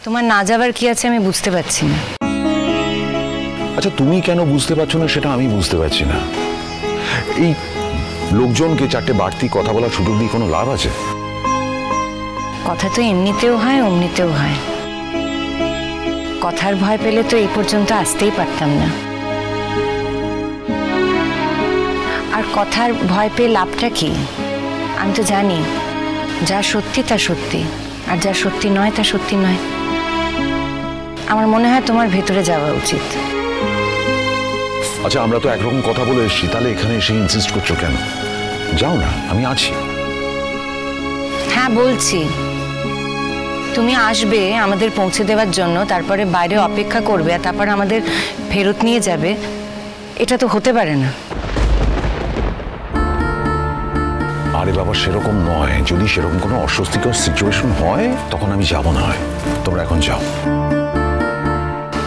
তোমার না যাবার কি আছে আমি বুঝতে পারছি না। আচ্ছা তুমি কেন বুঝতে পারছো না সেটা আমি বুঝতে পারছি না। এই লোকজনকে চারটে বাড়তি কথা বলার সুযোগ দিয়ে কোনো লাভ আছে? কথা তো এমনিতেও হয় অমনিতেও হয়। কথার ভয় পেলে তো এই পর্যন্ত আসতেই পারতাম না। আর কথার ভয় পেয়ে লাভটা কি? আমি তো জানি যা সত্যি তা সত্যি, আর যা সত্যি নয় তা সত্যি নয়। আমার মনে হয় তোমার ভেতরে যাওয়া উচিত। আচ্ছা আমরা তো একরকম কথা বলে এসেছি, তাহলে এখানে এসে ইনসিস্ট করছো কেন? যাও না, আমি আছি। হ্যাঁ বলছি, তুমি আসবে আমাদের পৌঁছে দেওয়ার জন্য, তারপরে বাইরে অপেক্ষা করবে, আর তারপর আমাদের ফেরত নিয়ে যাবে। এটা তো হতে পারে না। আরে বাবা সেরকম নয়, যদি সেরকম কোনো অস্বস্তিকর সিচুয়েশন হয় তখন আমি যাব না হয়। তোমরা এখন যাও।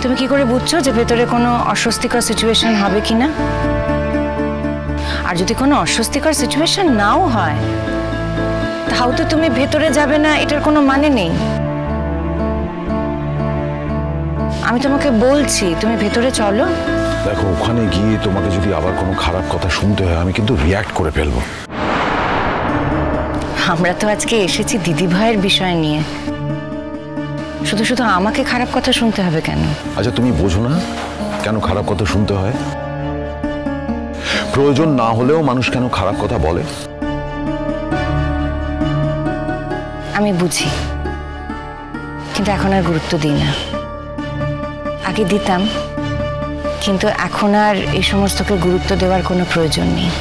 তুমি কি করে বুঝছো যে ভেতরে কোনো অস্বস্তিকর সিচুয়েশন হবে কিনা? আর যদি কোনো অস্বস্তিকর সিচুয়েশন নাও হয়, তাও তো তুমি ভেতরে যাবে না, এটার কোনো মানে নেই। আমি তোমাকে বলছি তুমি ভেতরে চলো। দেখো ওখানে গিয়ে তোমাকে যদি আবার কোনো খারাপ কথা শুনতে হয় আমি কিন্তু রিয়্যাক্ট করে ফেলবো। আমরা তো আজকে এসেছি দিদি ভাইয়ের বিষয় নিয়ে, শুধু শুধু আমাকে খারাপ কথা শুনতে হবে কেন? আচ্ছা তুমি বোঝো না কেন খারাপ কথা শুনতে হয়? প্রয়োজন না হলেও মানুষ কেন খারাপ কথা বলে? আমি বুঝি, কিন্তু এখন আর গুরুত্ব দিই না। আগে দিতাম, কিন্তু এখন আর এই সমস্তকে গুরুত্ব দেওয়ার কোনো প্রয়োজন নেই।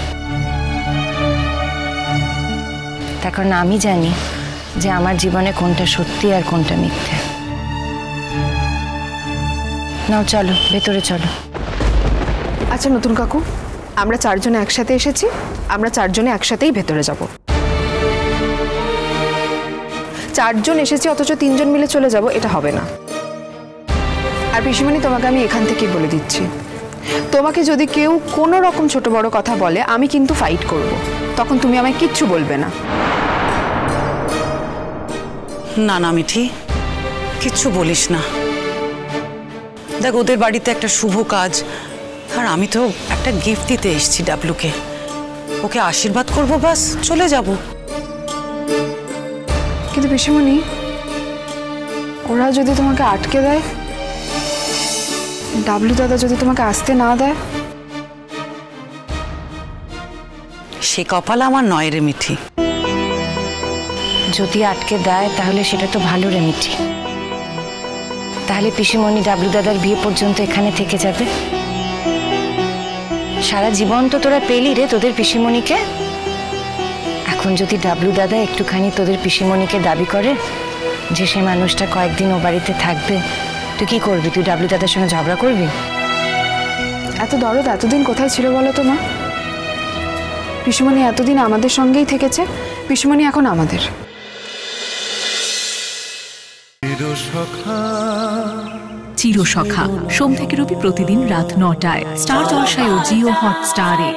তার কারণ আমি জানি যে আমার জীবনে কোনটা সত্যি আর কোনটা মিথ্যে। নাও চলো, ভেতরে চলো। আচ্ছা নতুন কাকু, আমরা চারজনে একসাথে এসেছি, আমরা চারজনে একসাথেই ভেতরে যাব। চারজন এসেছি অথচ তিনজন মিলে চলে যাব, এটা হবে না। আর পিসিমণি তোমাকে আমি এখান থেকেই বলে দিচ্ছি, তোমাকে যদি কেউ কোনো রকম ছোট বড় কথা বলে আমি কিন্তু ফাইট করব, তখন তুমি আমায় কিচ্ছু বলবে না। না না মিঠি, কিচ্ছু বলিস না। দেখ ওদের বাড়িতে একটা শুভ কাজ, আর আমি তো একটা গিফট দিতে এসেছি ডাবলুকে। ওকে আশীর্বাদ করবো, বাস চলে যাব। কিন্তু পিসিমণি, ওরা যদি তোমাকে আটকে দেয়, ডাবলু দাদা যদি তোমাকে আসতে না দেয়? সে কপাল আমার নয় রে মিঠি। যদি আটকে দেয় তাহলে সেটা তো ভালো রে মিঠি। তাহলে পিসিমণি ডাবলু দাদার বিয়ে পর্যন্ত এখানে থেকে যাবে। সারা জীবন তো তোরা পেলি রে তোদের পিসিমণিকে। এখন যদি ডাবলু দাদা একটুখানি তোদের পিসিমণিকে দাবি করে যে সে মানুষটা কয়েকদিন ও বাড়িতে থাকবে, তুই কি করবি? তুই ডাবলু দাদার সঙ্গে ঝগড়া করবি? এত দরদ এতদিন কোথায় ছিল বলো তো মা? পিসিমণি এতদিন আমাদের সঙ্গেই থেকেছে, পিসিমণি এখন আমাদের। চিরসখা সোম থেকে রবি প্রতিদিন রাত ৯টায় স্টার জলসায় ও জিও হটস্টারে।